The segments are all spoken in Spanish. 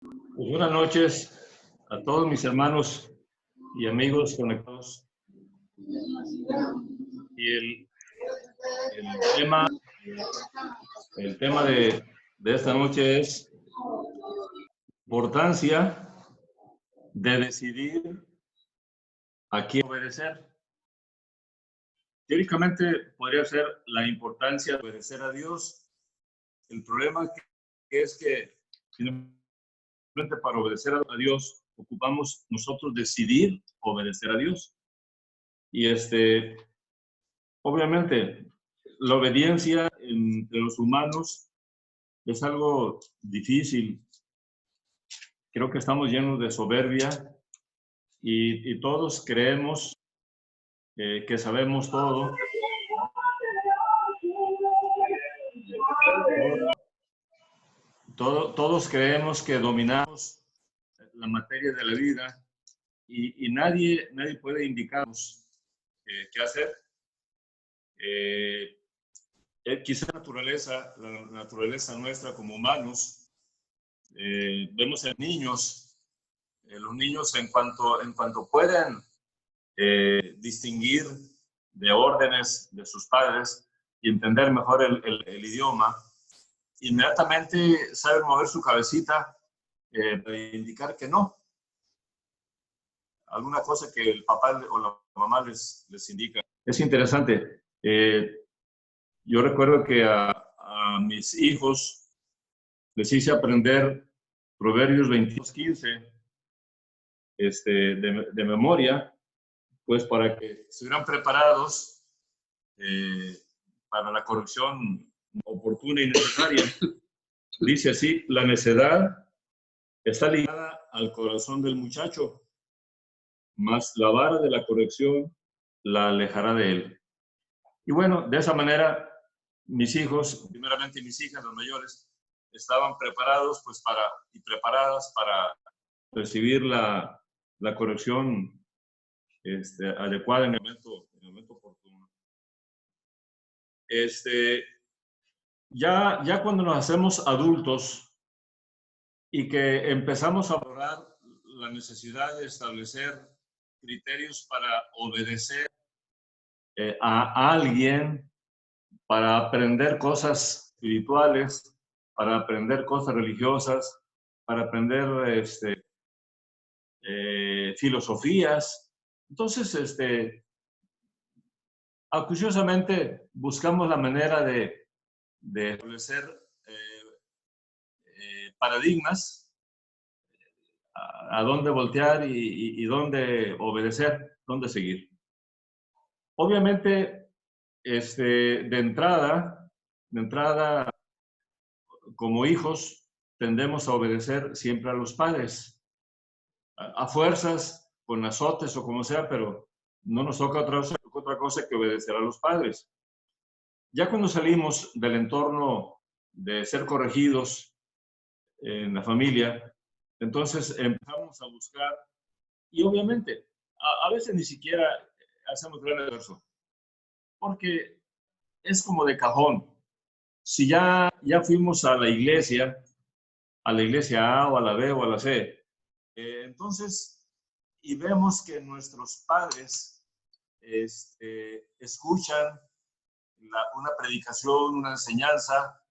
Pues buenas noches a todos mis hermanos y amigos conectados. Y el tema de esta noche es importancia de decidir a quién obedecer. Teóricamente podría ser la importancia de obedecer a Dios. El problema es que simplemente para obedecer a Dios ocupamos nosotros decidir obedecer a Dios. Y obviamente la obediencia entre los humanos es algo difícil. Creo que estamos llenos de soberbia y todos creemos que sabemos todo. Todos creemos que dominamos la materia de la vida y nadie puede indicarnos qué hacer. Quizá la naturaleza nuestra como humanos, vemos en niños, los niños en cuanto pueden distinguir de órdenes de sus padres y entender mejor el idioma, inmediatamente saben mover su cabecita para indicar que no. Alguna cosa que el papá o la mamá les indica. Es interesante. Yo recuerdo que a mis hijos les hice aprender Proverbios 22:15 de memoria, pues para que estuvieran preparados para la corrección oportuna y necesaria. Dice así: la necedad está ligada al corazón del muchacho, mas la vara de la corrección la alejará de él. Y bueno, de esa manera mis hijos, primeramente mis hijas, los mayores, estaban preparados pues preparadas para recibir la corrección adecuada en el momento oportuno. Ya cuando nos hacemos adultos y que empezamos a valorar la necesidad de establecer criterios para obedecer a alguien, para aprender cosas espirituales, para aprender cosas religiosas, para aprender filosofías. Entonces, acuciosamente buscamos la manera de establecer paradigmas, a dónde voltear y dónde obedecer, dónde seguir. Obviamente, de entrada, como hijos, tendemos a obedecer siempre a los padres, a fuerzas, con azotes o como sea, pero no nos toca otra cosa que obedecer a los padres. Ya cuando salimos del entorno de ser corregidos en la familia, entonces empezamos a buscar, y obviamente, a veces ni siquiera hacemos gran esfuerzo, porque es como de cajón. Si ya fuimos a la iglesia A o a la B o a la C, entonces, y vemos que nuestros padres escuchan una predicación, una enseñanza,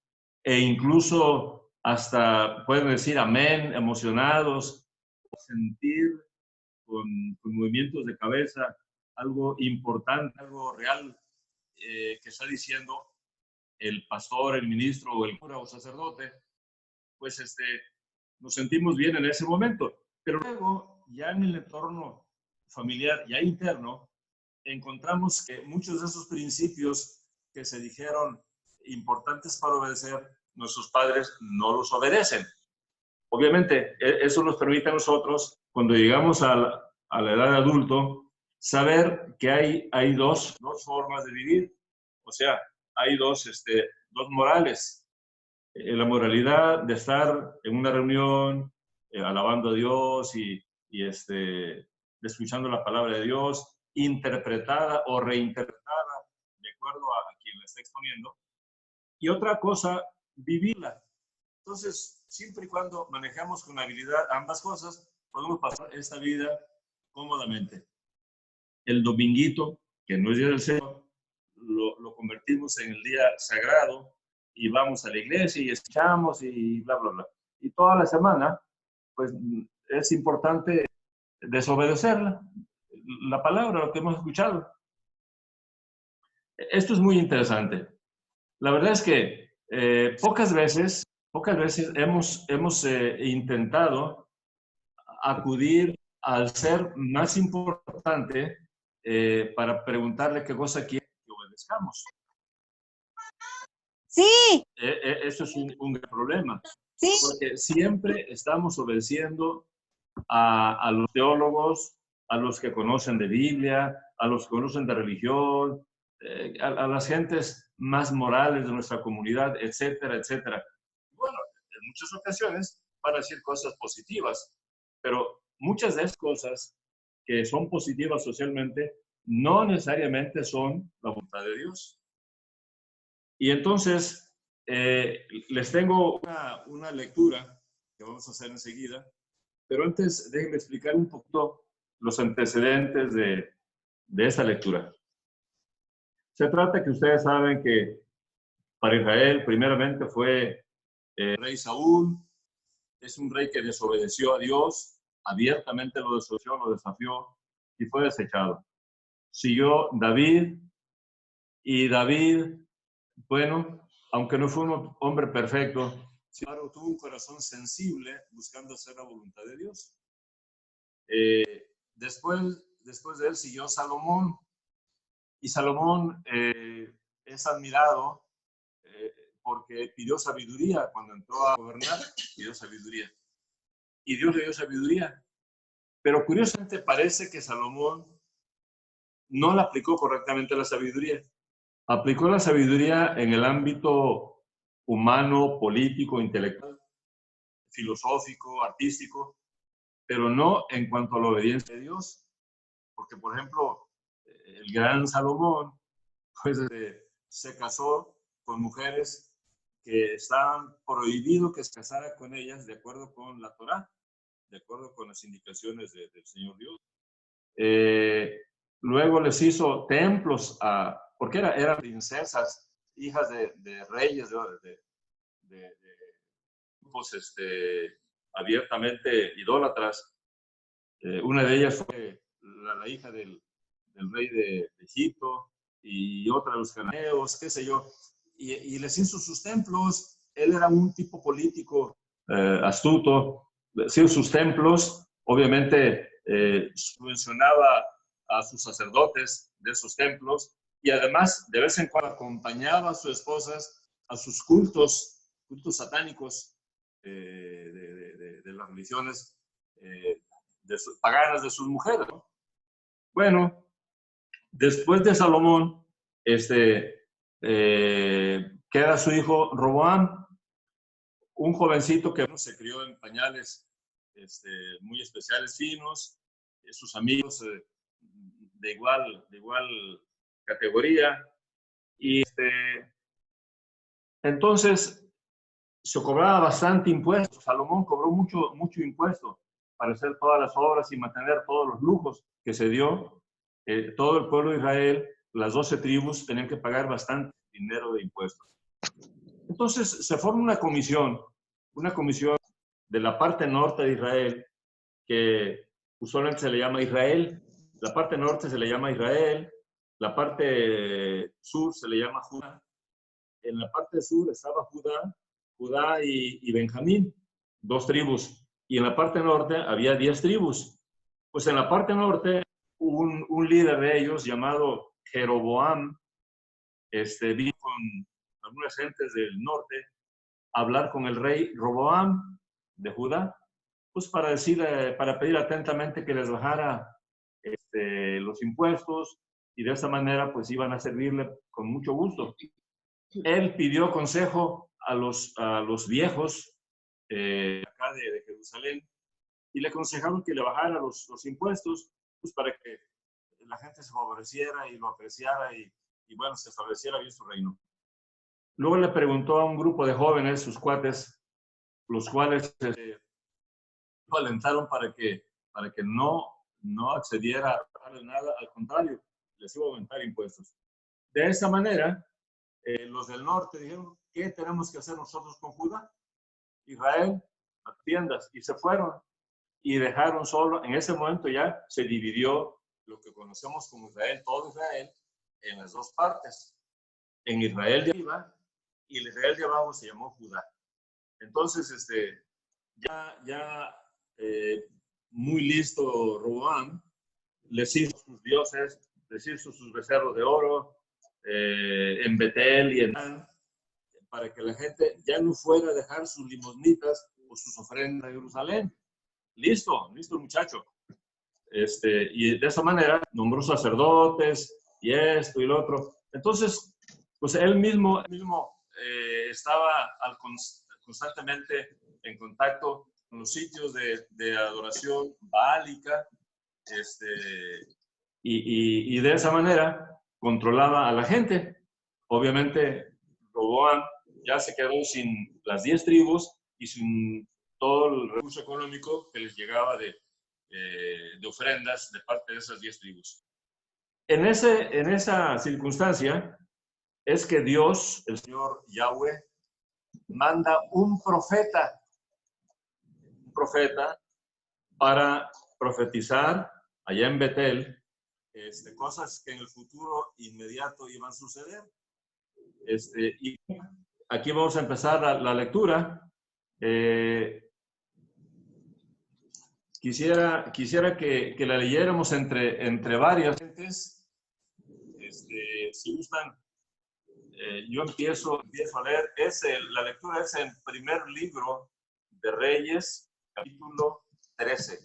e incluso hasta pueden decir amén, emocionados, sentir con movimientos de cabeza algo importante, algo real que está diciendo el pastor, el ministro o el cura o sacerdote, pues nos sentimos bien en ese momento. Pero luego, ya en el entorno familiar, ya interno, encontramos que muchos de esos principios que se dijeron importantes para obedecer, nuestros padres no los obedecen. Obviamente, eso nos permite a nosotros, cuando llegamos a la edad de adulto, saber que hay dos formas de vivir. O sea, hay dos morales. La moralidad de estar en una reunión alabando a Dios y escuchando la palabra de Dios, interpretada o reinterpretada de acuerdo a quien la está exponiendo. Y otra cosa, vivirla. Entonces, siempre y cuando manejamos con habilidad ambas cosas, podemos pasar esta vida cómodamente. El dominguito, que no es día del Señor, lo convertimos en el día sagrado y vamos a la iglesia y escuchamos y bla, bla, bla. Y toda la semana, pues es importante desobedecerla, la palabra, lo que hemos escuchado. Esto es muy interesante. La verdad es que pocas veces hemos intentado acudir al ser más importante para preguntarle qué cosa quiere que obedezcamos. Sí. Eso es un gran problema. Sí. Porque siempre estamos obedeciendo a los teólogos, a los que conocen de Biblia, a los que conocen de religión, a las gentes más morales de nuestra comunidad, etcétera, etcétera. Bueno, en muchas ocasiones van a decir cosas positivas, pero muchas de esas cosas que son positivas socialmente no necesariamente son la voluntad de Dios. Y entonces, les tengo una lectura que vamos a hacer enseguida, pero antes déjenme explicar un poquito los antecedentes de esa lectura. Se trata que ustedes saben que para Israel primeramente fue el rey Saúl, es un rey que desobedeció a Dios, abiertamente lo desafió y fue desechado. Siguió David, y David, bueno, aunque no fue un hombre perfecto, sin embargo tuvo un corazón sensible buscando hacer la voluntad de Dios. Después de él siguió Salomón, y Salomón es admirado porque pidió sabiduría cuando entró a gobernar, pidió sabiduría. Y Dios le dio sabiduría. Pero curiosamente parece que Salomón no la aplicó correctamente la sabiduría. Aplicó la sabiduría en el ámbito humano, político, intelectual, filosófico, artístico, pero no en cuanto a la obediencia de Dios. Porque, por ejemplo, el gran Salomón pues, se casó con mujeres que estaban prohibido que se casara con ellas de acuerdo con la Torá, de acuerdo con las indicaciones del Señor Dios. Luego les hizo templos, porque eran princesas, hijas de reyes, de grupos abiertamente idólatras. Una de ellas fue la hija del rey de Egipto y otra de los cananeos, qué sé yo. Y les hizo sus templos. Él era un tipo político astuto. Les hizo sus templos. Obviamente subvencionaba a sus sacerdotes de esos templos y además de vez en cuando acompañaba a sus esposas a sus cultos satánicos de las religiones paganas de sus mujeres, ¿no? Bueno, después de Salomón, queda su hijo Roboam, un jovencito que se crió en pañales muy especiales, finos, sus amigos de igual categoría. Y entonces se cobraba bastante impuesto. Salomón cobró mucho impuesto para hacer todas las obras y mantener todos los lujos que se dio. Todo el pueblo de Israel, las 12 tribus, tenían que pagar bastante dinero de impuestos. Entonces se forma una comisión de la parte norte de Israel, que usualmente se le llama Israel. La parte norte se le llama Israel, la parte sur se le llama Judá. En la parte sur estaba Judá y Benjamín, 2 tribus. Y en la parte norte había 10 tribus. Pues en la parte norte, un líder de ellos llamado Jeroboam, vino con algunas gentes del norte a hablar con el rey Roboam de Judá, pues para pedir atentamente que les bajara los impuestos y de esa manera pues iban a servirle con mucho gusto. Él pidió consejo a los viejos acá de Jerusalén y le aconsejaron que le bajara los impuestos pues para que la gente se favoreciera y lo apreciara y bueno, se estableciera bien su reino. Luego le preguntó a un grupo de jóvenes, sus cuates, los cuales lo alentaron para que no accediera a darle nada, al contrario, les iba a aumentar impuestos. De esa manera, los del norte dijeron, ¿qué tenemos que hacer nosotros con Judá? Israel, atiendas, y se fueron y dejaron solo, en ese momento ya se dividió lo que conocemos como Israel, todo Israel, en las dos partes, en Israel de arriba y el Israel de abajo se llamó Judá. Entonces, ya muy listo Roboam, les hizo sus dioses, les hizo sus becerros de oro en Betel y en Dan, para que la gente ya no fuera a dejar sus limosnitas o sus ofrendas a Jerusalén. Listo muchacho. Y de esa manera nombró sacerdotes y esto y lo otro. Entonces, pues él mismo estaba constantemente en contacto con los sitios de adoración baálica, y de esa manera controlaba a la gente. Obviamente, Roboam ya se quedó sin las 10 tribus y sin todo el recurso económico que les llegaba de ofrendas de parte de esas 10 tribus. En esa circunstancia es que Dios, el Señor Yahweh, manda un profeta para profetizar allá en Betel cosas que en el futuro inmediato iban a suceder. Y aquí vamos a empezar la lectura. Quisiera que la leyéramos entre varias gentes. Si gustan, yo empiezo a leer. La lectura es en primer libro de Reyes, capítulo 13.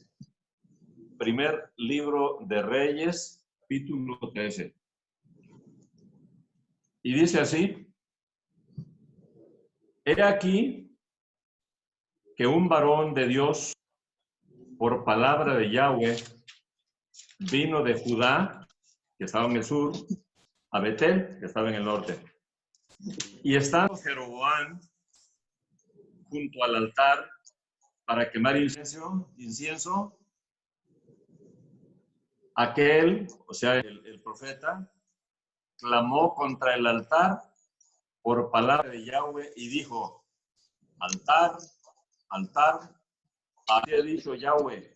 Primer libro de Reyes, capítulo 13. Y dice así: He aquí que un varón de Dios, por palabra de Yahweh, vino de Judá, que estaba en el sur, a Betel, que estaba en el norte. Y estando Jeroboam junto al altar para quemar incienso, aquel, o sea, el profeta, clamó contra el altar por palabra de Yahweh y dijo: altar, altar, así ha dicho Yahweh,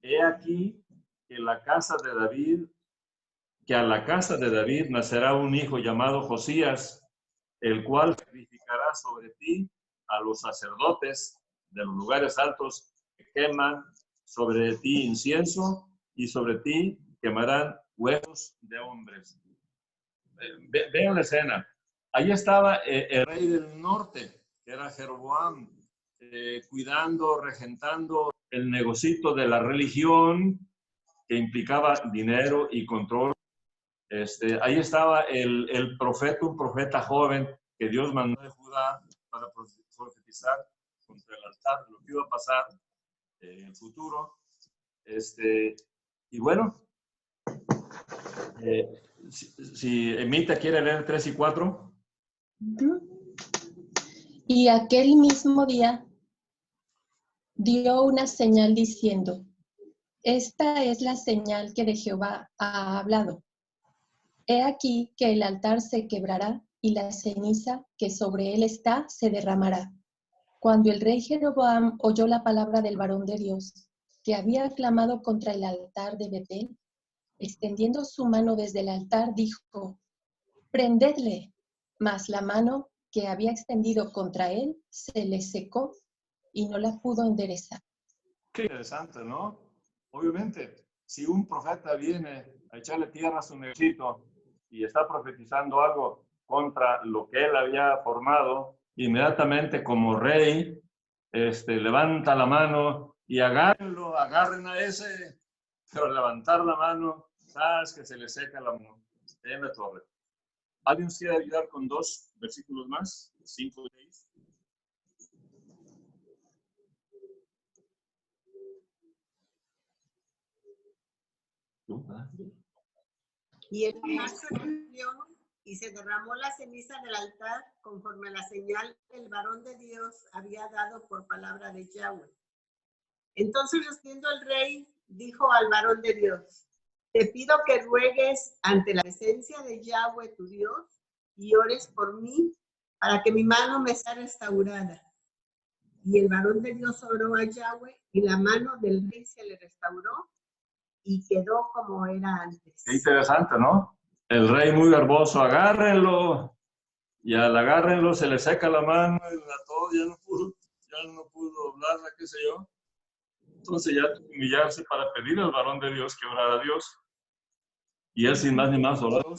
he aquí que a la casa de David nacerá un hijo llamado Josías, el cual sacrificará sobre ti a los sacerdotes de los lugares altos que queman sobre ti incienso, y sobre ti quemarán huesos de hombres. Vean la escena. Ahí estaba el rey del norte, que era Jeroboam, cuidando, regentando el negocito de la religión que implicaba dinero y control. Ahí estaba el profeta, un profeta joven que Dios mandó de Judá para profetizar contra el altar, lo que iba a pasar en el futuro. Y bueno, si Emita quiere leer 3 y 4. Y aquel mismo día dio una señal diciendo: esta es la señal que de Jehová ha hablado. He aquí que el altar se quebrará y la ceniza que sobre él está se derramará. Cuando el rey Jeroboam oyó la palabra del varón de Dios, que había clamado contra el altar de Betel, extendiendo su mano desde el altar, dijo: prendedle. Mas la mano que había extendido contra él se le secó y no la pudo enderezar. Qué interesante, ¿no? Obviamente, si un profeta viene a echarle tierra a su negocito y está profetizando algo contra lo que él había formado, inmediatamente como rey, levanta la mano y agarren a ese, pero levantar la mano, sabes que se le seca la mano en la torre. ¿Alguien nos quiere ayudar con 2 versículos más? 5 y 6. Y Elías salió y se derramó la ceniza del altar conforme a la señal que el varón de Dios había dado por palabra de Yahweh. Entonces, respondiendo el rey, dijo al varón de Dios: te pido que ruegues ante la presencia de Yahweh tu Dios y ores por mí para que mi mano me sea restaurada. Y el varón de Dios oró a Yahweh y la mano del rey se le restauró y quedó como era antes. Qué interesante, ¿no? El rey muy garboso, agárrenlo. Y al agárrenlo se le seca la mano y todo, ya no pudo hablarla, qué sé yo. Entonces ya tuvo que humillarse para pedir al varón de Dios que orara a Dios. Y él sin más ni más oró.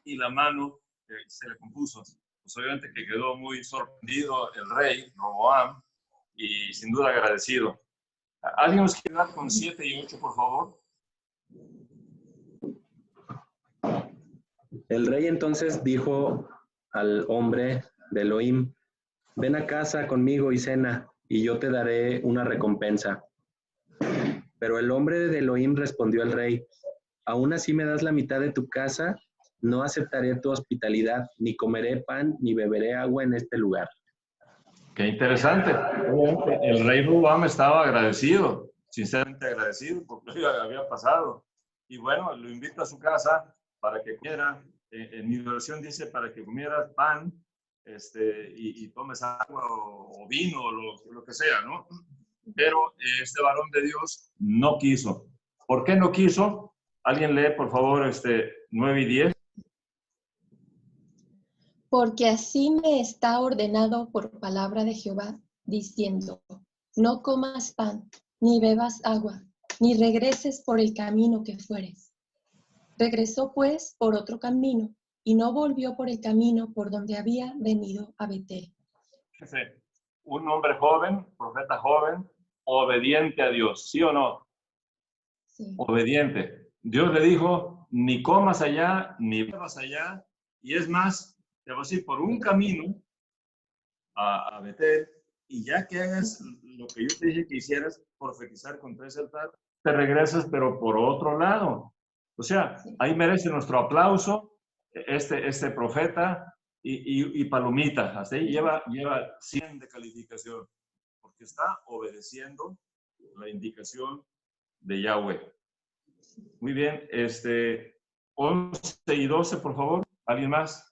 Y la mano se le compuso. Pues obviamente que quedó muy sorprendido el rey, Roboam, y sin duda agradecido. ¿Alguien nos quiere dar con 7 y 8, por favor? El rey entonces dijo al hombre de Elohim: ven a casa conmigo y cena, y yo te daré una recompensa. Pero el hombre de Elohim respondió al rey: aún así me das la mitad de tu casa, no aceptaré tu hospitalidad, ni comeré pan, ni beberé agua en este lugar. Qué interesante. El rey Roboam estaba agradecido, sinceramente agradecido por lo que había pasado. Y bueno, lo invita a su casa para que comiera. En mi versión dice para que comieras pan y tomes agua o vino o lo que sea, ¿no? Pero este varón de Dios no quiso. ¿Por qué no quiso? Alguien lee, por favor, 9 y 10. Porque así me está ordenado por palabra de Jehová, diciendo: no comas pan, ni bebas agua, ni regreses por el camino que fueres. Regresó pues por otro camino, y no volvió por el camino por donde había venido a Betel. Un hombre joven, profeta joven, obediente a Dios, ¿sí o no? Sí. Obediente. Dios le dijo: ni comas allá, ni bebas allá, y es más, te vas a ir por un camino a Betel, y ya que hagas lo que yo te dije que hicieras, profetizar contra ese altar, te regresas, pero por otro lado. O sea, ahí merece nuestro aplauso este profeta y palomita. Hasta ahí lleva 100 de calificación, porque está obedeciendo la indicación de Yahweh. Muy bien, 11 y 12, por favor. ¿Alguien más?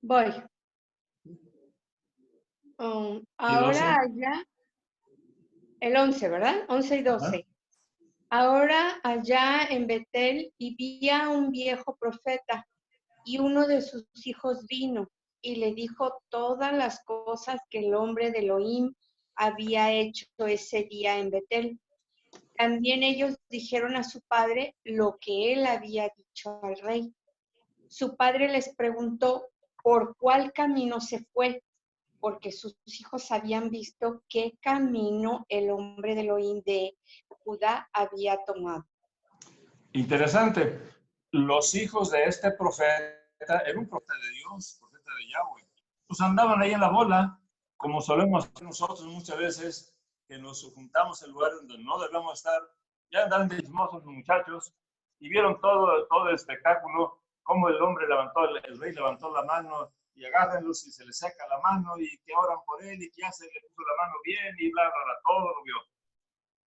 Voy. ¿Y 12? Ahora allá, el 11, ¿verdad? 11 y 12. Ajá. Ahora allá en Betel vivía un viejo profeta, y uno de sus hijos vino y le dijo todas las cosas que el hombre de Elohim había hecho ese día en Betel. También ellos dijeron a su padre lo que él había dicho al rey. Su padre les preguntó por cuál camino se fue, porque sus hijos habían visto qué camino el hombre de Elohim de Judá había tomado. Interesante. Los hijos de este profeta, era un profeta de Dios, profeta de Yahweh, pues andaban ahí en la bola, como solemos hacer nosotros muchas veces, que nos juntamos en lugares donde no debemos estar. Ya andaban de chismosos los muchachos y vieron todo el espectáculo, cómo el hombre el rey levantó la mano y agárrenlos y se les seca la mano y que oran por él y que ya se le puso la mano bien y bla, bla, bla, todo lo vio.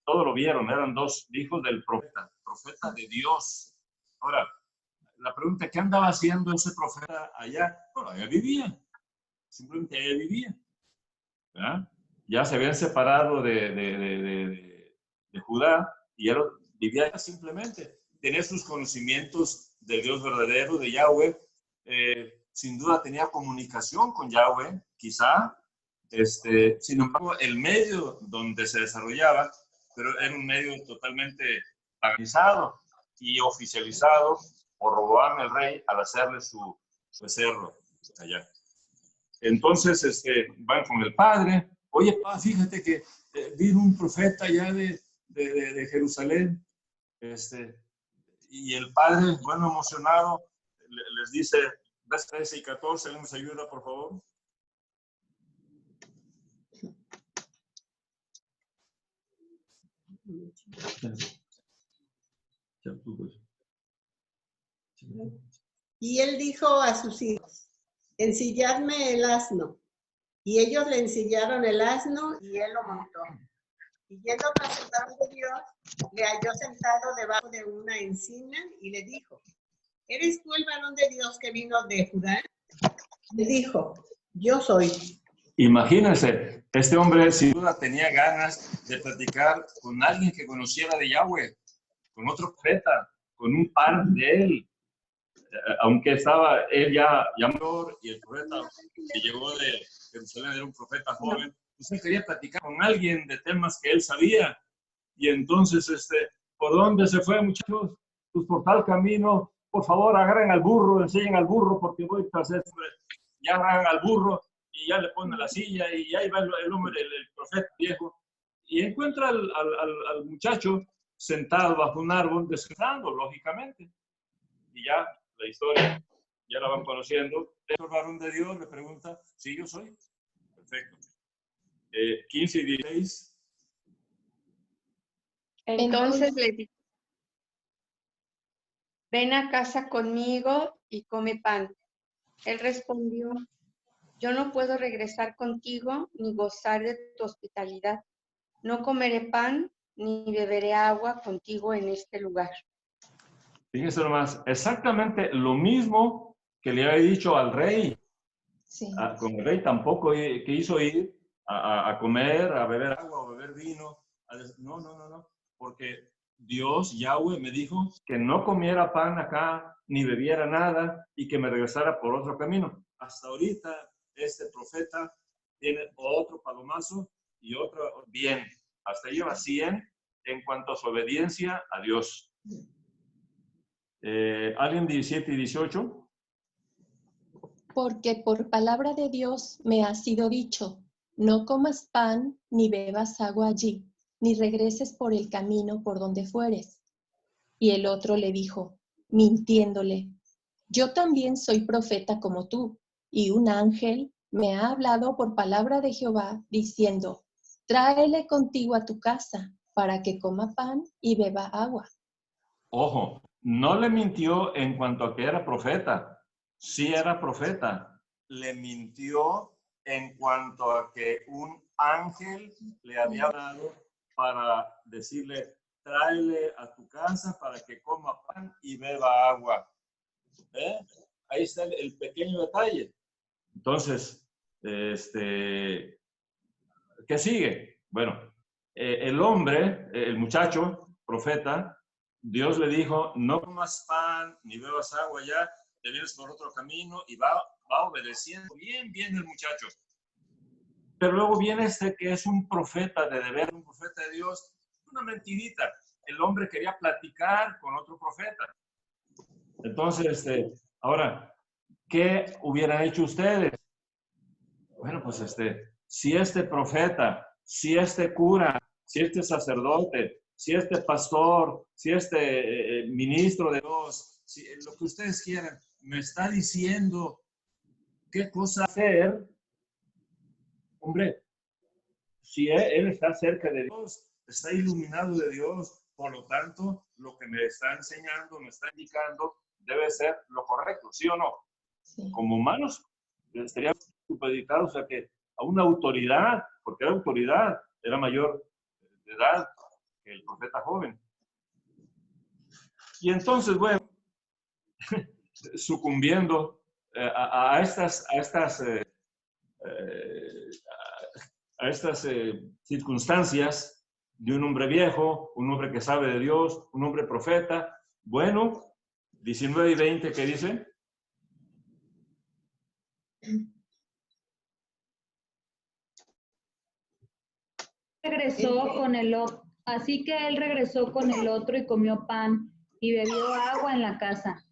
Todo lo vieron, eran dos hijos del profeta de Dios. Ahora, la pregunta: ¿qué andaba haciendo ese profeta allá? Bueno, allá vivía, simplemente allá vivía. ¿Verdad? Ya se habían separado de Judá y él vivía allá simplemente. Tenía sus conocimientos del Dios verdadero, de Yahweh. Sin duda tenía comunicación con Yahweh, quizá. Sin embargo, el medio donde se desarrollaba, pero era un medio totalmente organizado y oficializado por Roboam el rey al hacerle su becerro allá. Entonces van con el padre: oye, pa, fíjate que vino un profeta allá de Jerusalén, y el padre, bueno, emocionado, les dice, versos 13 y 14, ¿alguien nos ayuda, por favor? Y él dijo a sus hijos, ensilladme el asno. Y ellos le ensillaron el asno y él lo montó. Y yendo tras el varón de Dios, le halló sentado debajo de una encina y le dijo, ¿eres tú el varón de Dios que vino de Judá? Le dijo, yo soy. Imagínense, este hombre sin duda tenía ganas de platicar con alguien que conociera de Yahweh, con otro profeta, con un par de él. Aunque estaba él ya mayor y el profeta que llegó de Jerusalén era un profeta joven, pues él quería platicar con alguien de temas que él sabía. Y entonces, ¿por dónde se fue, muchachos? Pues por tal camino, por favor, agarren al burro, enseñen al burro, porque voy tras este. Ya agarran al burro y ya le ponen la silla y ahí va el hombre, el profeta viejo, y encuentra al muchacho sentado bajo un árbol descansando, lógicamente. Y ya la historia, ya la van conociendo. El varón de Dios le pregunta, ¿sí yo soy? Perfecto. 15 y 16. Entonces le dijo, ven a casa conmigo y come pan. Él respondió, yo no puedo regresar contigo ni gozar de tu hospitalidad. No comeré pan ni beberé agua contigo en este lugar. Fíjense nomás, exactamente lo mismo que le había dicho al rey. Sí. Con el rey tampoco quiso ir a comer, a beber agua o beber vino. No, porque Dios, Yahweh, me dijo que no comiera pan acá, ni bebiera nada, y que me regresara por otro camino. Hasta ahorita, este profeta tiene otro palomazo y otro bien. Hasta lleva 100 en cuanto a su obediencia a Dios. ¿Alguien 17 y 18? Porque por palabra de Dios me ha sido dicho, no comas pan ni bebas agua allí, ni regreses por el camino por donde fueres. Y el otro le dijo, mintiéndole, yo también soy profeta como tú, y un ángel me ha hablado por palabra de Jehová, diciendo, tráele contigo a tu casa, para que coma pan y beba agua. Ojo, no le mintió en cuanto a que era profeta. Sí era profeta. Le mintió en cuanto a que un ángel le había dado para decirle, tráele a tu casa para que coma pan y beba agua. Ahí está el pequeño detalle. Entonces, ¿qué sigue? Bueno, el hombre, el muchacho, profeta, Dios le dijo, no comas pan ni bebas agua ya, te vienes por otro camino y va obedeciendo bien el muchacho. Pero luego viene que es un profeta de deber, un profeta de Dios, una mentirita. El hombre quería platicar con otro profeta. Entonces, ahora, ¿qué hubieran hecho ustedes? Bueno, pues si este profeta, si este cura, si este sacerdote, si este pastor, si este ministro de Dios, si, lo que ustedes quieran, me está diciendo qué cosa hacer, hombre, si él está cerca de Dios, está iluminado de Dios, por lo tanto, lo que me está enseñando, me está indicando, debe ser lo correcto, ¿sí o no? Sí. Como humanos, estaríamos supeditados, o sea, que a una autoridad, porque era autoridad, era mayor de edad que el profeta joven. Y entonces, bueno, sucumbiendo a estas circunstancias de un hombre viejo, un hombre que sabe de Dios, un hombre profeta. Bueno, 19 y 20, ¿qué dice? Así que él regresó con el otro y comió pan y bebió agua en la casa.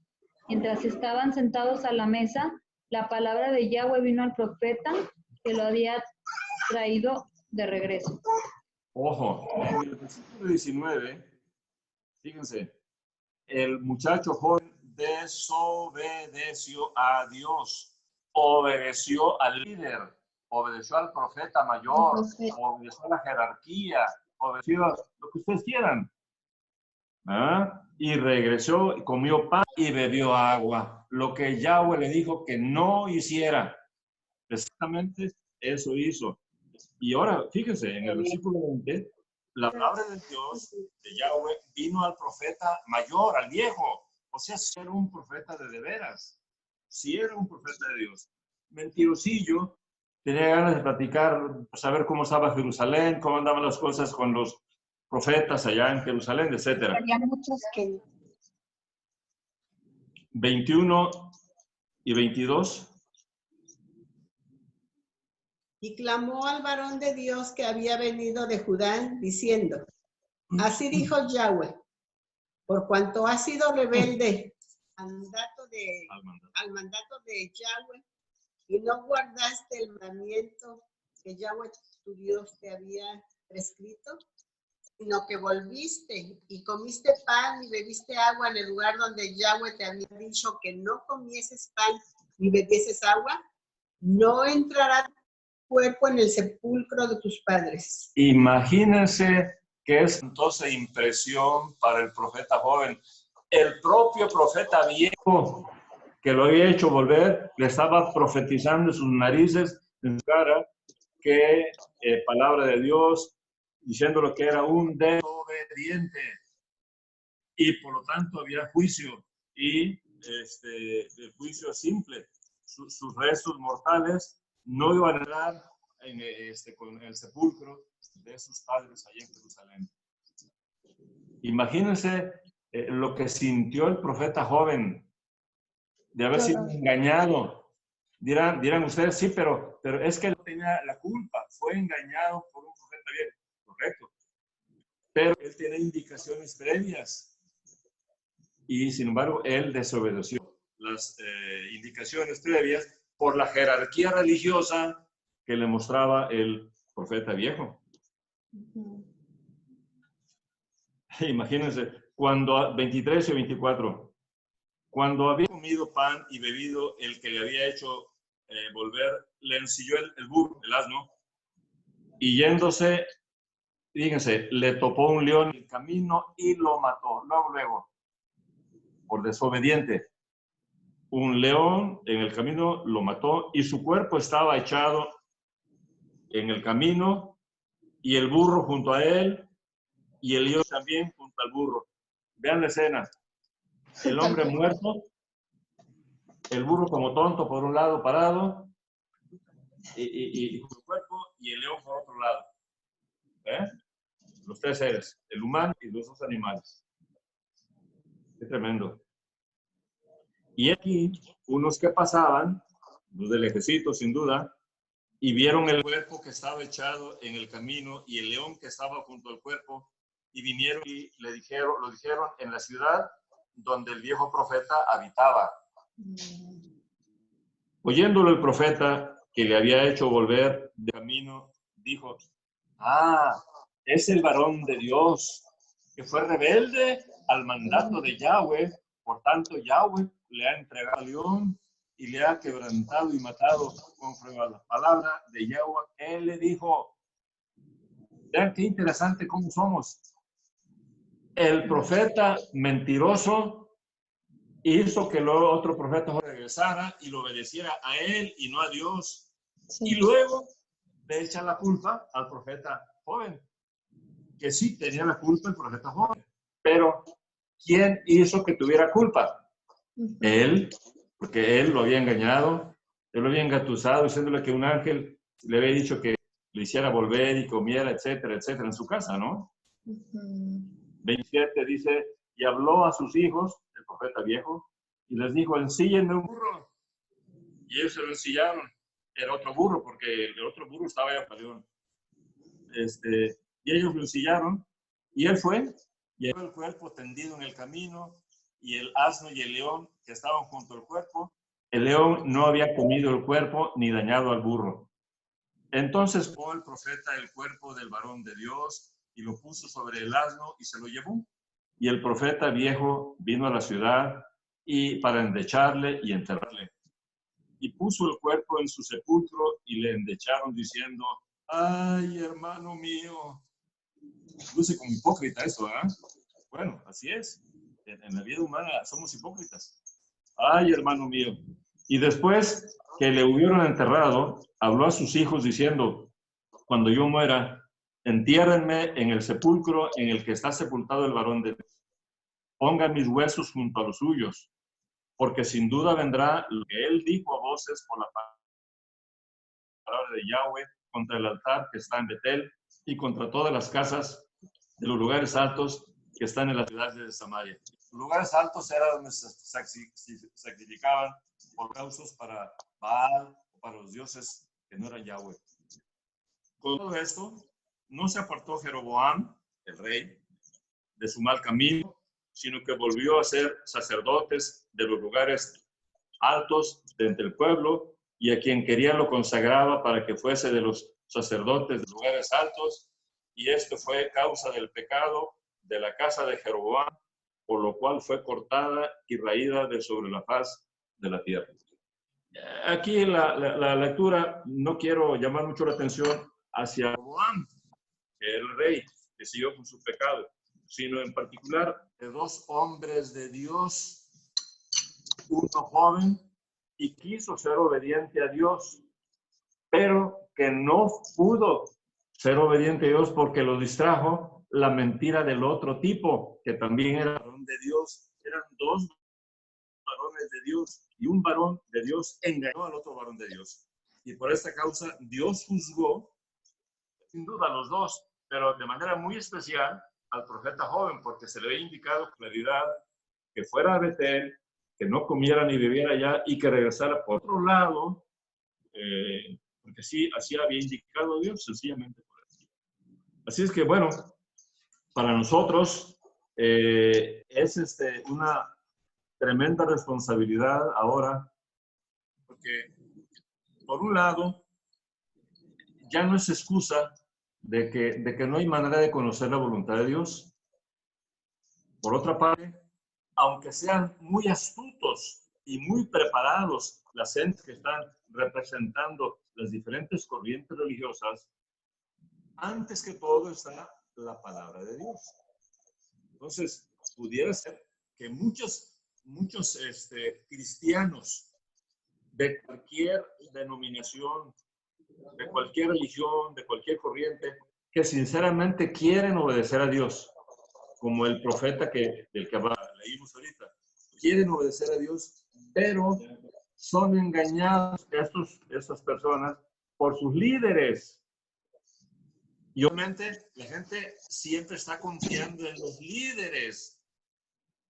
Mientras estaban sentados a la mesa, la palabra de Yahweh vino al profeta que lo había traído de regreso. Ojo, en el versículo 19, fíjense, el muchacho joven desobedeció a Dios, obedeció al líder, obedeció al profeta mayor, obedeció a la jerarquía, obedeció a lo que ustedes quieran. Y regresó, y comió pan y bebió agua. Lo que Yahweh le dijo que no hiciera. Exactamente eso hizo. Y ahora, fíjense, en el versículo 20, la palabra de Dios, de Yahweh, vino al profeta mayor, al viejo. O sea, si era un profeta de veras. Si era un profeta de Dios. Mentirosillo, tenía ganas de platicar, saber cómo estaba Jerusalén, cómo andaban las cosas con los profetas allá en Jerusalén, etc. Había muchos que 21 y 22. Y clamó al varón de Dios que había venido de Judá, diciendo, así dijo Yahweh, por cuanto has sido rebelde al mandato de Yahweh y no guardaste el mandamiento que Yahweh tu Dios te había prescrito, sino que volviste y comiste pan y bebiste agua en el lugar donde Yahweh te había dicho que no comieses pan ni bebieses agua, no entrará tu cuerpo en el sepulcro de tus padres. Imagínense qué espantosa impresión para el profeta joven. El propio profeta viejo que lo había hecho volver, le estaba profetizando en sus narices, en su cara, que palabra de Dios, diciéndolo que era un desobediente. Y por lo tanto había juicio, y el juicio simple. Sus restos mortales no iban a entrar con el sepulcro de sus padres allá en Jerusalén. Imagínense lo que sintió el profeta joven de haber sido engañado. Dirán ustedes, sí, pero es que él tenía la culpa, fue engañado por un profeta viejo, correcto. Pero él tiene indicaciones previas y sin embargo él desobedeció las indicaciones previas por la jerarquía religiosa que le mostraba el profeta viejo. Imagínense, cuando 23 y 24, cuando había comido pan y bebido el que le había hecho volver, le ensilló el burro, el asno, y yéndose, fíjense, le topó un león en el camino y lo mató. Luego, por desobediente, un león en el camino lo mató y su cuerpo estaba echado en el camino y el burro junto a él y el león también junto al burro. Vean la escena. El hombre muerto, el burro como tonto por un lado parado y su cuerpo y el león por otro lado. Los tres seres, el humano y los dos animales. Qué tremendo. Y aquí, unos que pasaban, los del ejército sin duda, y vieron el cuerpo que estaba echado en el camino y el león que estaba junto al cuerpo, y vinieron y lo dijeron en la ciudad donde el viejo profeta habitaba. Oyéndolo el profeta que le había hecho volver de camino, dijo, es el varón de Dios que fue rebelde al mandato de Yahweh, por tanto Yahweh le ha entregado al león y le ha quebrantado y matado conforme a la palabra de Yahweh. Él le dijo, vean qué interesante cómo somos. El profeta mentiroso hizo que el otro profeta regresara y lo obedeciera a él y no a Dios. Sí. Y luego le echa la culpa al profeta joven, que sí tenía la culpa el profeta joven. Pero, ¿quién hizo que tuviera culpa? Él, porque él lo había engañado, él lo había engatusado, diciéndole que un ángel le había dicho que le hiciera volver y comiera, etcétera, etcétera, en su casa, ¿no? 27 dice, y habló a sus hijos, el profeta viejo, y les dijo, ensíllenme un burro. Y ellos se lo ensillaron. Era otro burro, porque el otro burro estaba ya parión. Y ellos lo ensillaron, y él fue, y llevó el cuerpo tendido en el camino, y el asno y el león que estaban junto al cuerpo, el león no había comido el cuerpo ni dañado al burro. Entonces tomó el profeta el cuerpo del varón de Dios y lo puso sobre el asno y se lo llevó. Y el profeta viejo vino a la ciudad y para endecharle y enterrarle. Y puso el cuerpo en su sepulcro y le endecharon diciendo, ay, hermano mío. Luce como hipócrita eso, ¿eh? Bueno, así es. En la vida humana somos hipócritas. Ay, hermano mío. Y después que le hubieron enterrado, habló a sus hijos diciendo, cuando yo muera, entiérrenme en el sepulcro en el que está sepultado el varón de Dios. Pongan mis huesos junto a los suyos, porque sin duda vendrá lo que él dijo a voces por la palabra de Yahweh contra el altar que está en Betel y contra todas las casas de los lugares altos que están en las ciudades de Samaria. Los lugares altos eran donde se sacrificaban holocaustos para Baal o para los dioses que no eran Yahweh. Con todo esto, no se apartó Jeroboam, el rey, de su mal camino, sino que volvió a ser sacerdotes de los lugares altos de entre el pueblo, y a quien quería lo consagraba para que fuese de los sacerdotes de lugares altos, y esto fue causa del pecado de la casa de Jeroboam, por lo cual fue cortada y raída de sobre la faz de la tierra. Aquí en la lectura no quiero llamar mucho la atención hacia Jeroboam, que era el rey que siguió con su pecado, sino en particular de dos hombres de Dios, uno joven y quiso ser obediente a Dios, pero que no pudo ser obediente a Dios porque lo distrajo la mentira del otro tipo, que también era varón de Dios. Eran dos varones de Dios y un varón de Dios engañó al otro varón de Dios. Y por esta causa Dios juzgó, sin duda, a los dos, pero de manera muy especial al profeta joven, porque se le había indicado con claridad que fuera a Betel, que no comiera ni bebiera allá y que regresara por otro lado, porque sí, así había indicado Dios, sencillamente por eso. Así es que, bueno, para nosotros es una tremenda responsabilidad ahora, porque por un lado, ya no es excusa de que no hay manera de conocer la voluntad de Dios. Por otra parte, aunque sean muy astutos y muy preparados las gentes que están representando las diferentes corrientes religiosas, antes que todo está la palabra de Dios. Entonces, pudiera ser que muchos cristianos de cualquier denominación, de cualquier religión, de cualquier corriente, que sinceramente quieren obedecer a Dios, como el profeta del que leímos ahorita, quieren obedecer a Dios, pero son engañados estas personas por sus líderes. Y obviamente la gente siempre está confiando en los líderes,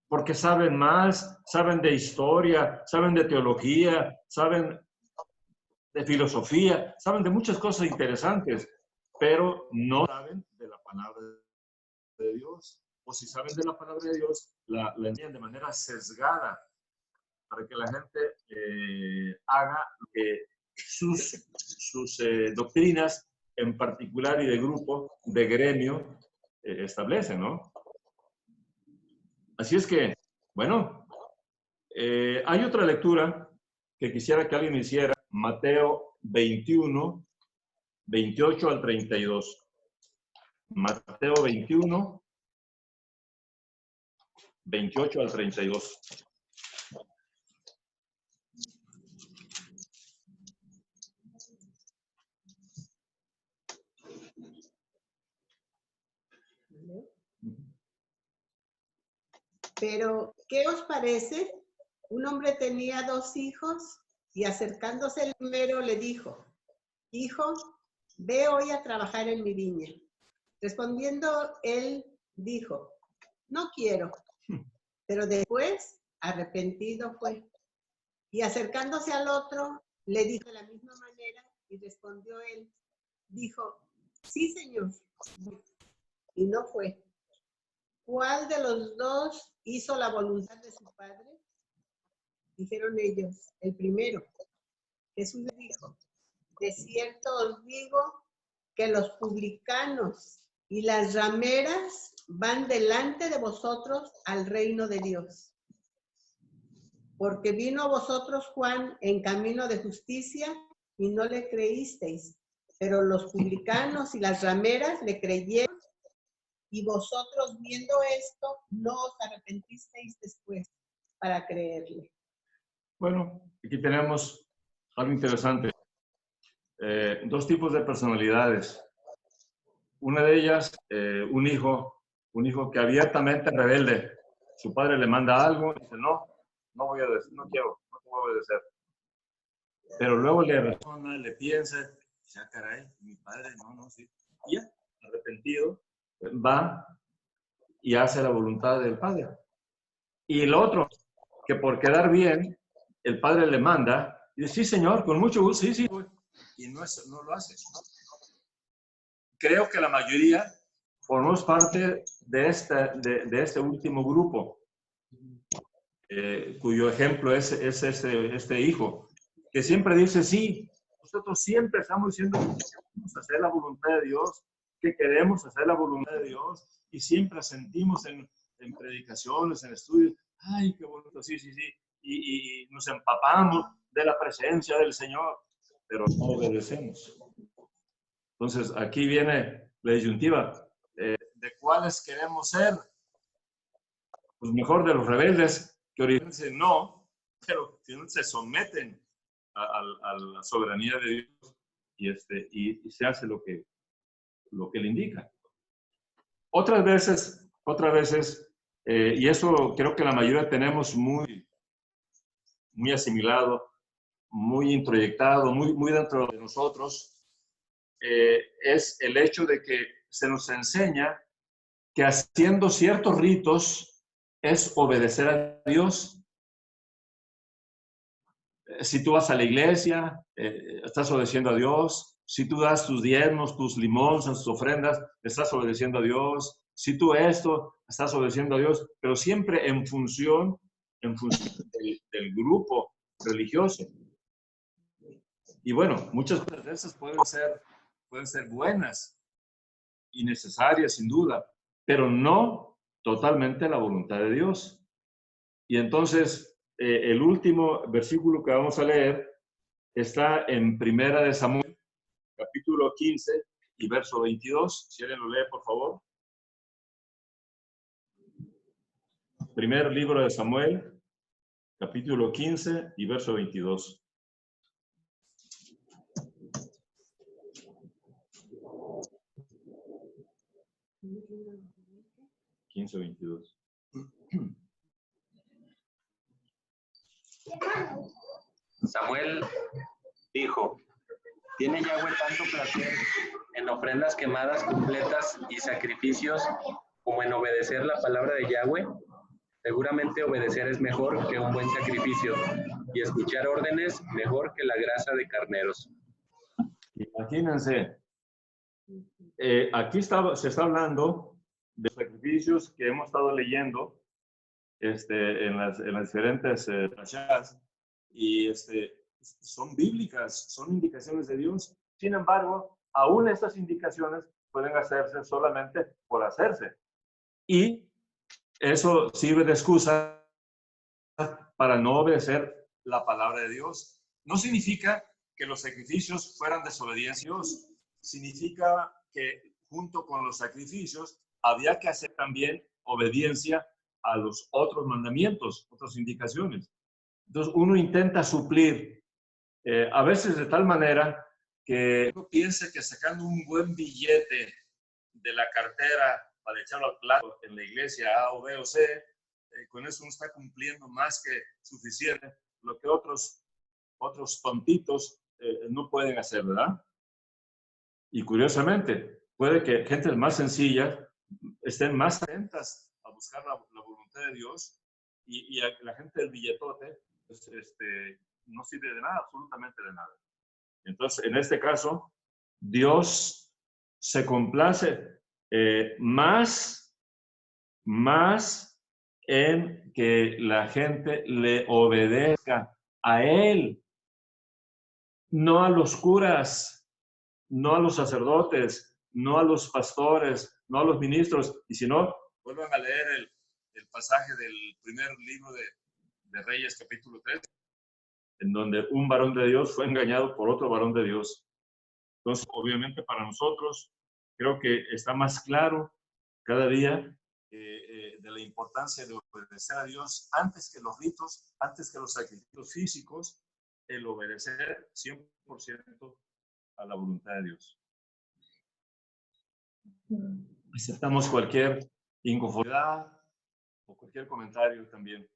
porque saben más, saben de historia, saben de teología, saben de filosofía, saben de muchas cosas interesantes, pero no saben de la palabra de Dios. O si saben de la palabra de Dios, la enseñan de manera sesgada para que la gente haga sus doctrinas en particular y de grupo, de gremio, establecen, ¿no? Así es que, bueno, hay otra lectura que quisiera que alguien hiciera, Mateo 21, 28 al 32. Mateo 21, 28 al 32. Pero, ¿qué os parece? Un hombre tenía 2 hijos y acercándose el primero le dijo, hijo, ve hoy a trabajar en mi viña. Respondiendo él dijo, no quiero. Pero después arrepentido fue. Y acercándose al otro le dijo de la misma manera y respondió él, dijo, sí señor, y no fue. ¿Cuál de los dos hizo la voluntad de su padre? Dijeron ellos, el primero. Jesús le dijo, de cierto os digo que los publicanos y las rameras van delante de vosotros al reino de Dios. Porque vino a vosotros Juan en camino de justicia y no le creísteis, pero los publicanos y las rameras le creyeron. y vosotros viendo esto, no os arrepentisteis después para creerle. Bueno, aquí tenemos algo interesante. Dos tipos de personalidades. Una de ellas, un hijo que abiertamente es rebelde. Su padre le manda algo y dice, no quiero, no te voy a obedecer. Pero luego le razona, le piensa, ya caray, mi padre, no, sí. Y ya, arrepentido, va y hace la voluntad del padre. Y el otro, que por quedar bien, el padre le manda, y dice, sí, señor, con mucho gusto, sí, y no lo hace. Creo que la mayoría formamos parte de este último grupo, cuyo ejemplo es este hijo, que siempre dice, sí, nosotros siempre estamos diciendo que queremos hacer la voluntad de Dios, que queremos hacer la voluntad de Dios, y siempre sentimos en predicaciones, en estudios, ay, qué bonito, sí, y nos empapamos de la presencia del Señor, pero no obedecemos. Entonces, aquí viene la disyuntiva, ¿de cuáles queremos ser? Pues mejor de los rebeldes, que originalmente no, pero se someten a la soberanía de Dios y se hace lo que le indica. Otras veces, y eso creo que la mayoría tenemos muy asimilado, muy introyectado, muy dentro de nosotros, es el hecho de que se nos enseña que haciendo ciertos ritos es obedecer a Dios. Si tú vas a la iglesia, estás obedeciendo a Dios. Si tú das tus diezmos, tus limosnas, tus ofrendas, estás obedeciendo a Dios. Si tú estás obedeciendo a Dios, pero siempre en función del grupo religioso. Y bueno, muchas cosas de esas pueden ser buenas y necesarias, sin duda, pero no totalmente la voluntad de Dios. Y entonces, el último versículo que vamos a leer está en Primera de Samuel, capítulo 15 y verso 22. Si alguien lo lee, por favor. Primer libro de Samuel, capítulo 15 y verso 22. 15:22. Samuel dijo, ¿tiene Yahweh tanto placer en ofrendas quemadas completas y sacrificios como en obedecer la palabra de Yahweh? Seguramente obedecer es mejor que un buen sacrificio y escuchar órdenes mejor que la grasa de carneros. Imagínense, aquí se está hablando de sacrificios que hemos estado leyendo en las diferentes parashas, y son bíblicas, son indicaciones de Dios. Sin embargo, aún estas indicaciones pueden hacerse solamente por hacerse. Y eso sirve de excusa para no obedecer la palabra de Dios. No significa que los sacrificios fueran desobediencia a Dios. Significa que junto con los sacrificios había que hacer también obediencia a los otros mandamientos, otras indicaciones. Entonces uno intenta suplir, a veces de tal manera que uno piense que sacando un buen billete de la cartera para echarlo al plato en la iglesia A o B o C, con eso uno está cumpliendo más que suficiente, lo que otros tontitos no pueden hacer, ¿verdad? Y curiosamente, puede que gente más sencilla estén más atentas a buscar la voluntad de Dios, y la gente del billetote pues, no sirve de nada, absolutamente de nada. Entonces, en este caso, Dios se complace más en que la gente le obedezca a Él, no a los curas, no a los sacerdotes, no a los pastores, no a los ministros. Y si no, vuelvan a leer el pasaje del primer libro de Reyes, capítulo 3, en donde un varón de Dios fue engañado por otro varón de Dios. Entonces, obviamente para nosotros, creo que está más claro cada día de la importancia de obedecer a Dios antes que los ritos, antes que los sacrificios físicos, el obedecer 100% a la voluntad de Dios. Aceptamos cualquier inconformidad o cualquier comentario también.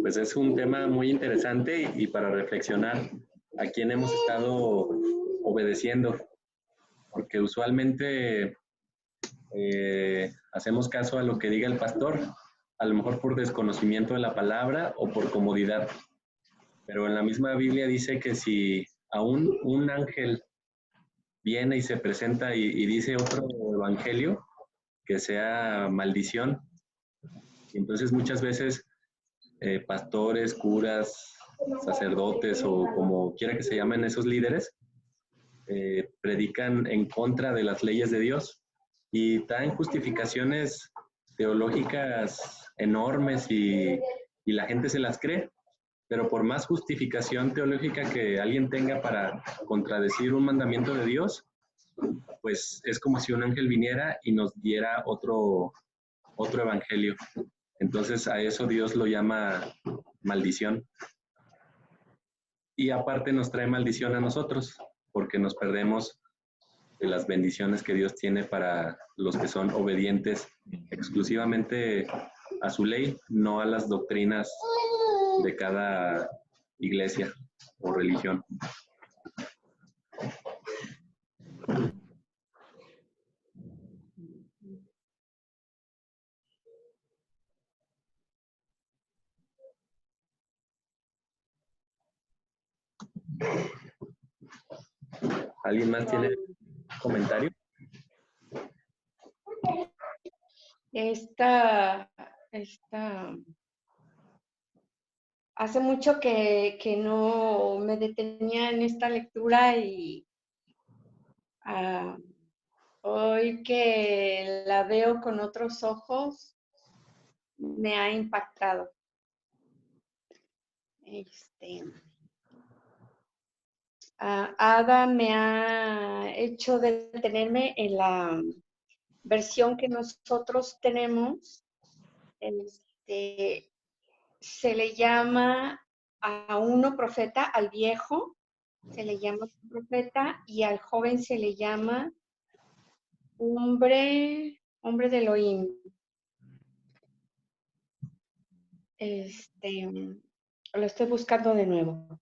Pues es un tema muy interesante y para reflexionar a quién hemos estado obedeciendo, porque usualmente hacemos caso a lo que diga el pastor, a lo mejor por desconocimiento de la palabra o por comodidad, pero en la misma Biblia dice que si aún un ángel viene y se presenta y dice otro evangelio, que sea maldición. Y entonces muchas veces pastores, curas, sacerdotes o como quiera que se llamen esos líderes, predican en contra de las leyes de Dios y dan justificaciones teológicas enormes y la gente se las cree. Pero por más justificación teológica que alguien tenga para contradecir un mandamiento de Dios, pues es como si un ángel viniera y nos diera otro evangelio. Entonces a eso Dios lo llama maldición. Y aparte nos trae maldición a nosotros, porque nos perdemos de las bendiciones que Dios tiene para los que son obedientes exclusivamente a su ley, no a las doctrinas de cada iglesia o religión. ¿Alguien más tiene comentario? Hace mucho que no me detenía en esta lectura y hoy que la veo con otros ojos, me ha impactado. Ada me ha hecho detenerme en la versión que nosotros tenemos. Se le llama a uno profeta, al viejo se le llama profeta y al joven se le llama hombre de Elohim. Lo estoy buscando de nuevo.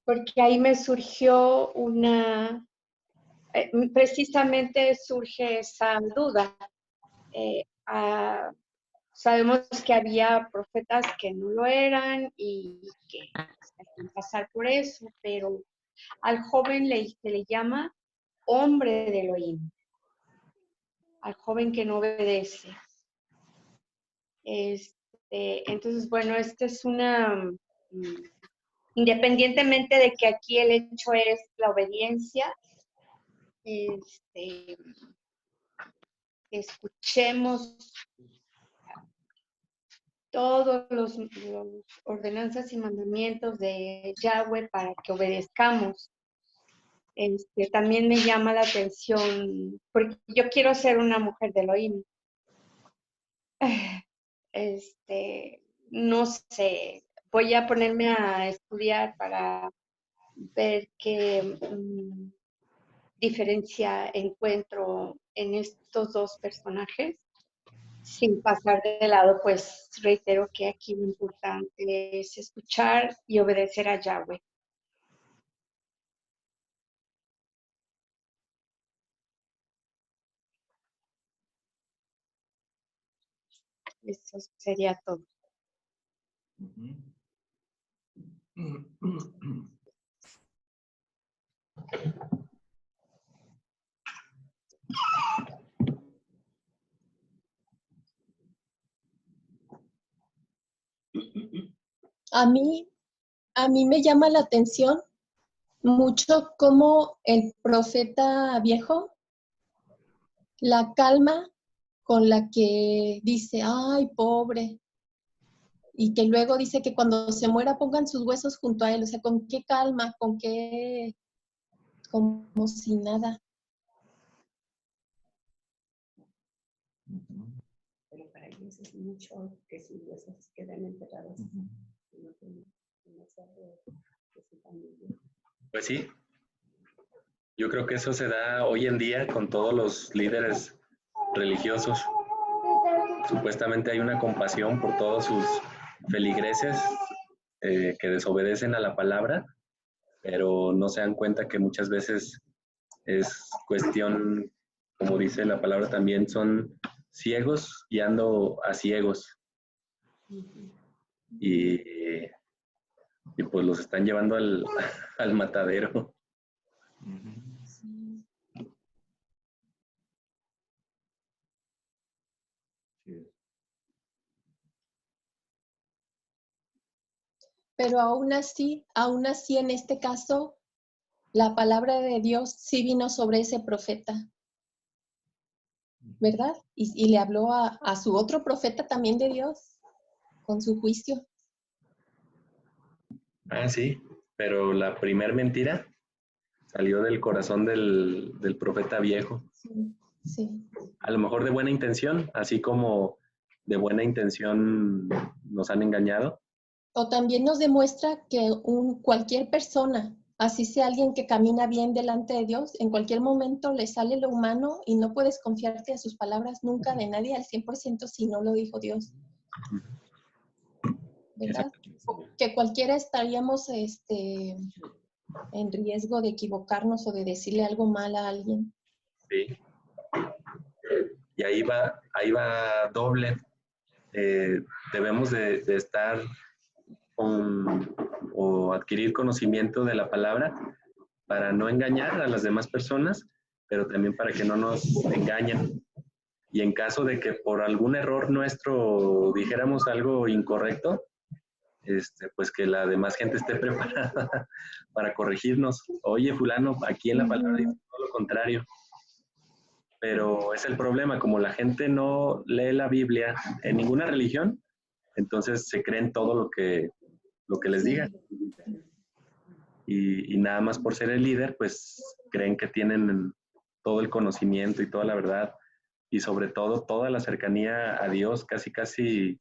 Porque ahí me surgió precisamente surge esa duda. Sabemos que había profetas que no lo eran y que hacían pasar por eso, pero al joven se le llama hombre de Elohim, al joven que no obedece. Entonces, bueno, esta es independientemente de que aquí el hecho es la obediencia, escuchemos todos los ordenanzas y mandamientos de Yahweh para que obedezcamos. También me llama la atención, porque yo quiero ser una mujer de Elohim. No sé, voy a ponerme a estudiar para ver qué diferencia encuentro en estos dos personajes. Sin pasar de lado, pues reitero que aquí lo importante es escuchar y obedecer a Yahweh. Eso sería todo. A mí me llama la atención mucho cómo el profeta viejo La calma con la que dice, ay, pobre, y que luego dice que cuando se muera pongan sus huesos junto a él, o sea, con qué calma, con qué, como si nada. Pero para ellos es mucho que sus huesos queden enterrados. Pues sí, yo creo que eso se da hoy en día con todos los líderes religiosos. Supuestamente hay una compasión por todos sus feligreses que desobedecen a la palabra, pero no se dan cuenta que muchas veces es cuestión, como dice la palabra también, son ciegos guiando a ciegos. Y pues los están llevando al matadero. Sí. Pero aún así en este caso, la palabra de Dios sí vino sobre ese profeta, ¿verdad? Y le habló a su otro profeta también de Dios, con su juicio. Ah, sí, pero la primer mentira salió del corazón del profeta viejo. Sí, sí. A lo mejor de buena intención, así como de buena intención nos han engañado. O también nos demuestra que cualquier persona, así sea alguien que camina bien delante de Dios, en cualquier momento le sale lo humano y no puedes confiarte a sus palabras nunca de nadie al 100% si no lo dijo Dios. ¿Verdad? Que cualquiera estaríamos en riesgo de equivocarnos o de decirle algo mal a alguien. Sí. Y ahí va doble. Debemos de estar o adquirir conocimiento de la palabra para no engañar a las demás personas, pero también para que no nos engañen. Y en caso de que por algún error nuestro dijéramos algo incorrecto, pues que la demás gente esté preparada para corregirnos. Oye, fulano, aquí en la palabra dice todo lo contrario. Pero es el problema, como la gente no lee la Biblia en ninguna religión, entonces se creen todo lo que les diga. Y nada más por ser el líder, pues creen que tienen todo el conocimiento y toda la verdad, y sobre todo toda la cercanía a Dios, casi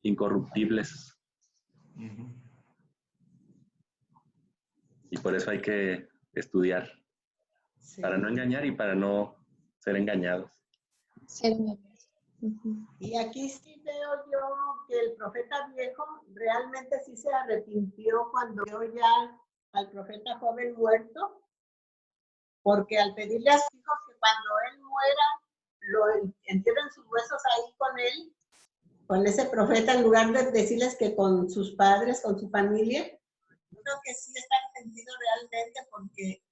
incorruptibles. Y por eso hay que estudiar, para no engañar y para no ser engañados. Ser engañados. Y aquí sí veo yo que el profeta viejo realmente sí se arrepintió cuando vio ya al profeta joven muerto, porque al pedirle a sus hijos que cuando él muera lo entierren sus huesos ahí con él, con ese profeta, en lugar de decirles que con sus padres, con su familia, yo creo que sí está arrepentido realmente, porque,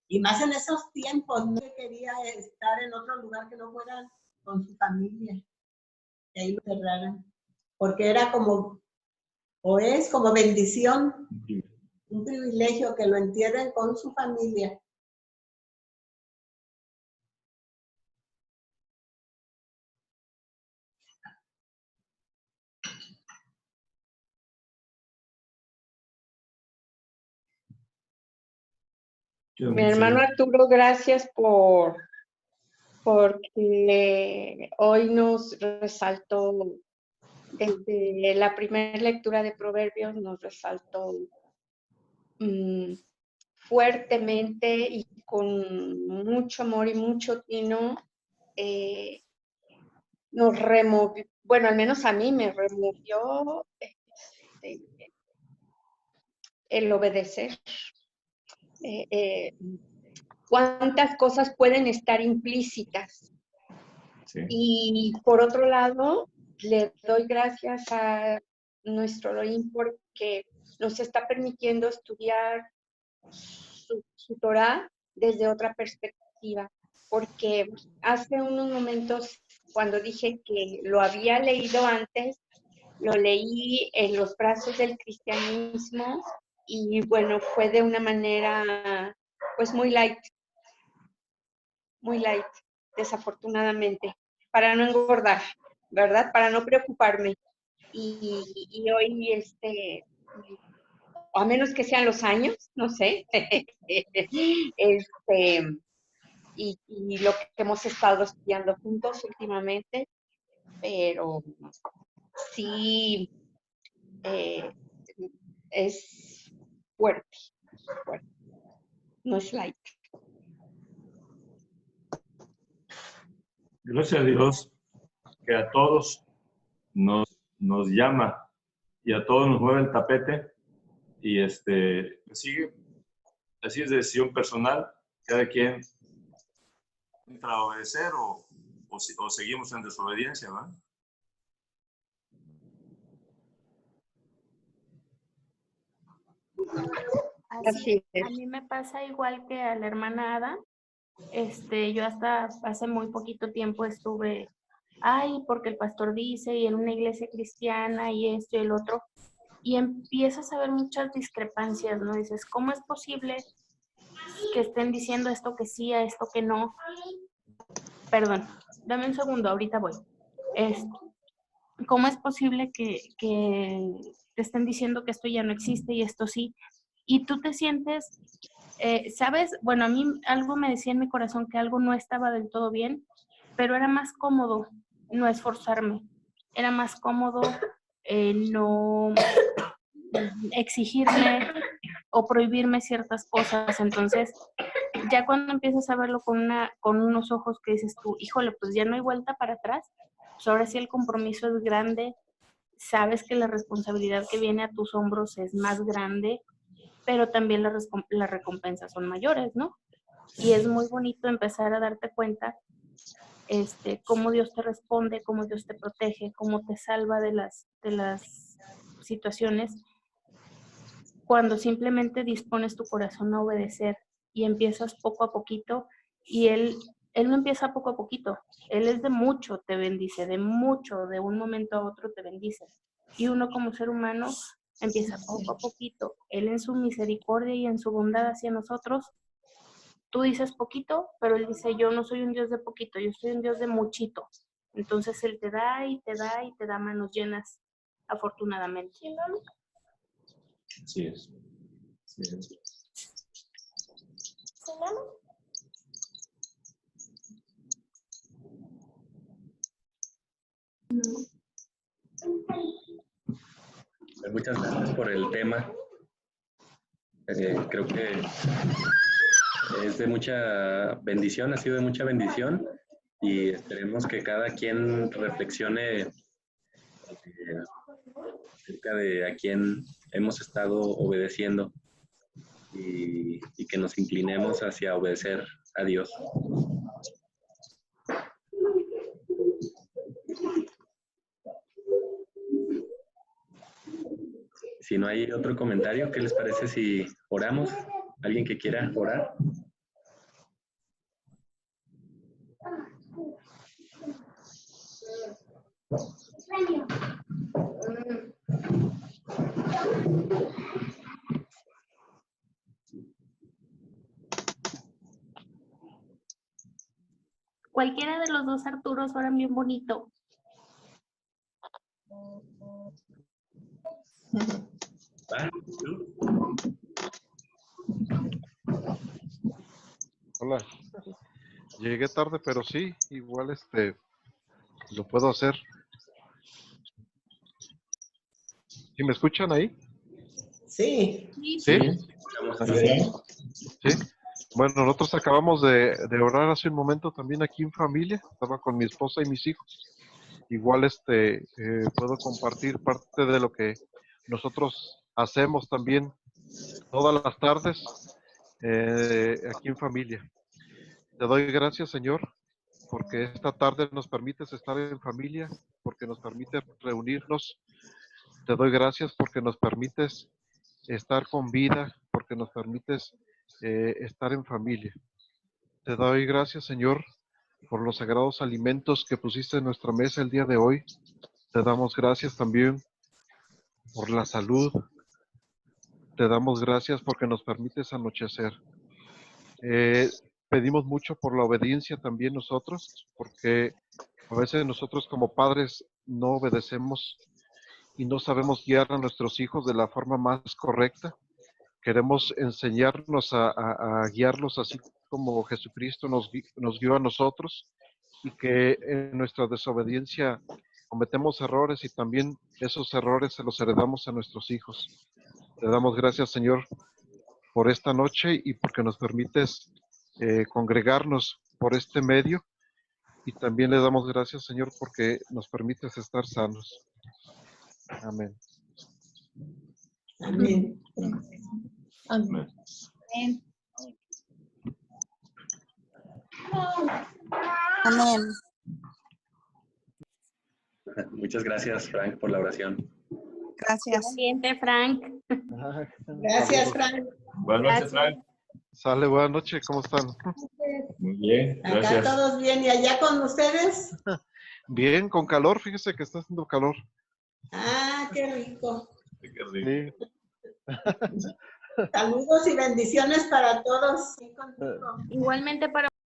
y más en esos tiempos, no quería estar en otro lugar que no fuera con su familia, que ahí lo cerraran, porque era como, o es como bendición, un privilegio que lo entierren con su familia. Mi hermano Arturo, gracias porque hoy nos resaltó, desde la primera lectura de Proverbios, nos resaltó fuertemente y con mucho amor y mucho tino, nos removió, bueno, al menos a mí me removió el obedecer. Cuántas cosas pueden estar implícitas. Sí. Y por otro lado, le doy gracias a nuestro Elohim porque nos está permitiendo estudiar su Torah desde otra perspectiva. Porque hace unos momentos, cuando dije que lo había leído antes, lo leí en los brazos del cristianismo y bueno, fue de una manera pues muy light. Muy light. desafortunadamente, para no engordar, ¿verdad? Para no preocuparme. Y hoy, a menos que sean los años, no sé, y lo que hemos estado estudiando juntos últimamente, pero sí es fuerte, no es light. Gracias a Dios que a todos nos llama y a todos nos mueve el tapete y sigue. Así es decisión personal, cada quien entra a obedecer o seguimos en desobediencia, ¿verdad? Así es. A mí me pasa igual que a la hermana Ada. Yo hasta hace muy poquito tiempo estuve, porque el pastor dice, y en una iglesia cristiana, y esto y el otro, y empiezas a ver muchas discrepancias, ¿no? Dices, ¿cómo es posible que estén diciendo esto que sí, a esto que no? Perdón, dame un segundo, ahorita voy. ¿Cómo es posible que te estén diciendo que esto ya no existe y esto sí? Y tú te sientes, ¿sabes? Bueno, a mí algo me decía en mi corazón que algo no estaba del todo bien, pero era más cómodo no esforzarme. Era más cómodo no exigirme o prohibirme ciertas cosas. Entonces, ya cuando empiezas a verlo con unos ojos que dices tú, híjole, pues ya no hay vuelta para atrás, pues ahora sí el compromiso es grande, sabes que la responsabilidad que viene a tus hombros es más grande, pero también las recompensas son mayores, ¿no? Y es muy bonito empezar a darte cuenta cómo Dios te responde, cómo Dios te protege, cómo te salva de las situaciones, cuando simplemente dispones tu corazón a obedecer y empiezas poco a poquito, y Él no empieza poco a poquito, Él es de mucho, te bendice, de mucho, de un momento a otro te bendice. Y uno como ser humano empieza poco a poquito. Él en su misericordia y en su bondad hacia nosotros, tú dices poquito, pero Él dice, yo no soy un Dios de poquito, yo soy un Dios de muchito. Entonces Él te da y te da y te da manos llenas, afortunadamente. Así es. Sí, es. Muchas gracias por el tema. Creo que es de mucha bendición, ha sido de mucha bendición y esperemos que cada quien reflexione acerca de a quién hemos estado obedeciendo y que nos inclinemos hacia obedecer a Dios. Si no hay otro comentario, ¿qué les parece si oramos? ¿Alguien que quiera orar? Cualquiera de los dos Arturos oran bien bonito. Hola, llegué tarde, pero sí, igual lo puedo hacer. ¿Sí me escuchan ahí? Sí. ¿Sí? Sí. ¿Sí? Bueno, nosotros acabamos de orar hace un momento también aquí en familia. Estaba con mi esposa y mis hijos. Igual puedo compartir parte de lo que nosotros hacemos también todas las tardes aquí en familia. Te doy gracias, Señor, porque esta tarde nos permites estar en familia, porque nos permite reunirnos. Te doy gracias porque nos permites estar con vida, porque nos permites estar en familia. Te doy gracias, Señor, por los sagrados alimentos que pusiste en nuestra mesa el día de hoy. Te damos gracias también por la salud. Te damos gracias porque nos permites anochecer. pedimos mucho por la obediencia también nosotros, porque a veces nosotros como padres no obedecemos y no sabemos guiar a nuestros hijos de la forma más correcta. Queremos enseñarnos a guiarlos así como Jesucristo nos guió a nosotros, y que en nuestra desobediencia cometemos errores y también esos errores se los heredamos a nuestros hijos. Te damos gracias, Señor, por esta noche y porque nos permites congregarnos por este medio, y también le damos gracias, Señor, porque nos permites estar sanos. Amén. Amén. Amén. Amén. Amén. Muchas gracias, Frank, por la oración. Gracias. Siguiente, Frank. Gracias, Frank. Buenas noches, Frank. Sale, buenas noches, ¿cómo están? Muy bien, Acá gracias. todos bien. ¿Y allá con ustedes? Bien, con calor, fíjese que está haciendo calor. Ah, qué rico. Qué rico. Sí. Saludos y bendiciones para todos. Sí, contigo. Igualmente para